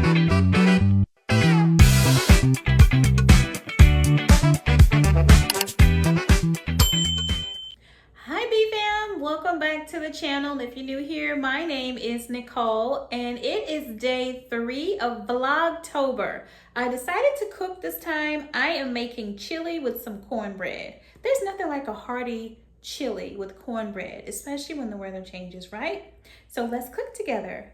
Welcome back to the channel. If you're new here, my name is Nicole and it is day 3 of Vlogtober. I decided to cook this time. I am making chili with some cornbread. There's nothing like a hearty chili with cornbread, especially when the weather changes, right? So let's cook together.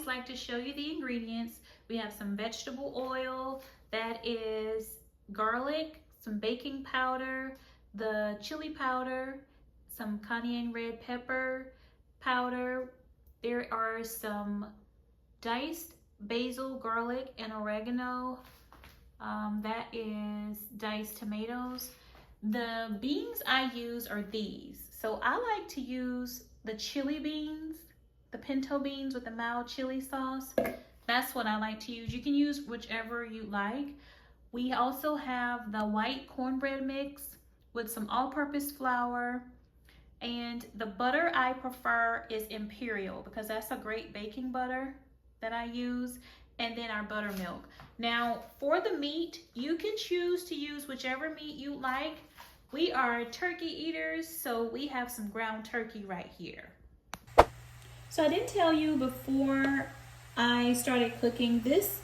Like to show you the ingredients. We have some vegetable oil, that is garlic, some baking powder, the chili powder, some cayenne red pepper powder. There are some diced basil, garlic, and oregano. That is diced tomatoes. The beans I use are these. So I like to use the chili beans, the pinto beans with the mild chili sauce. That's what I like to use. You can use whichever you like. We also have the white cornbread mix with some all-purpose flour, and the butter I prefer is Imperial because that's a great baking butter that I use, and then our buttermilk. Now for the meat, you can choose to use whichever meat you like. We are turkey eaters, so we have some ground turkey right here. So I didn't tell you before I started cooking, this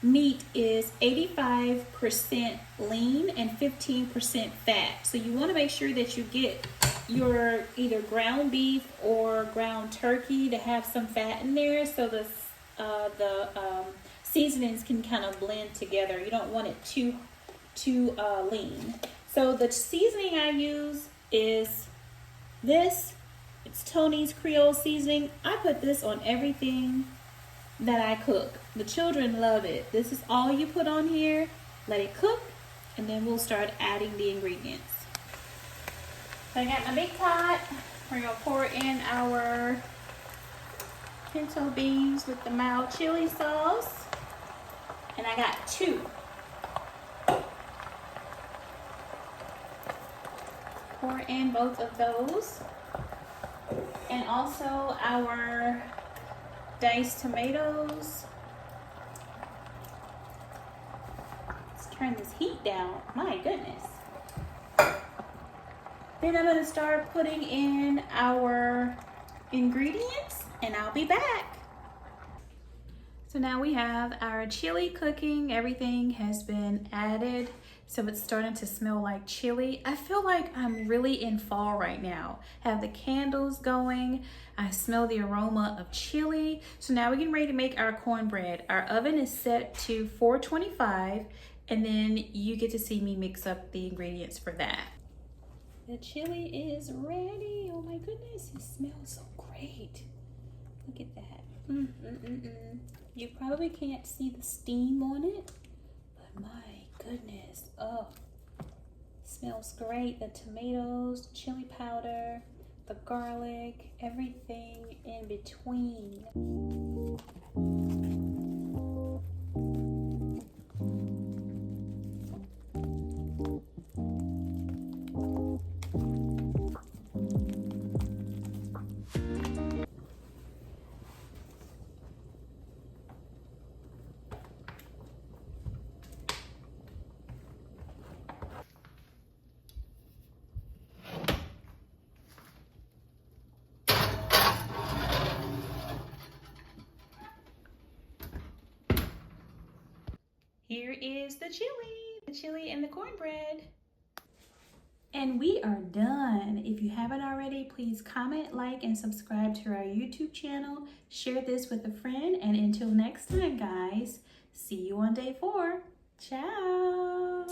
meat is 85% lean and 15% fat. So you want to make sure that you get your either ground beef or ground turkey to have some fat in there, so the seasonings can kind of blend together. You don't want it too lean. So the seasoning I use is this. It's Tony's Creole seasoning. I put this on everything that I cook. The children love it. This is all you put on here. Let it cook, and then we'll start adding the ingredients. So I got my big pot. We're gonna pour in our pinto beans with the mild chili sauce. And I got 2. Pour in both of those. And also our diced tomatoes. Let's turn this heat down. My goodness. Then I'm going to start putting in our ingredients, and I'll be back. So now we have our chili cooking. Everything has been added. So it's starting to smell like chili. I feel like I'm really in fall right now. Have the candles going. I smell the aroma of chili. So now we're getting ready to make our cornbread. Our oven is set to 425, and then you get to see me mix up the ingredients for that. The chili is ready. Oh my goodness, it smells so great. Look at that. You probably can't see the steam on it, but my goodness, oh, smells great. The tomatoes, chili powder, the garlic, everything in between. Here is the chili and the cornbread. And we are done. If you haven't already, please comment, like, and subscribe to our YouTube channel. Share this with a friend. And until next time, guys, see you on day 4. Ciao.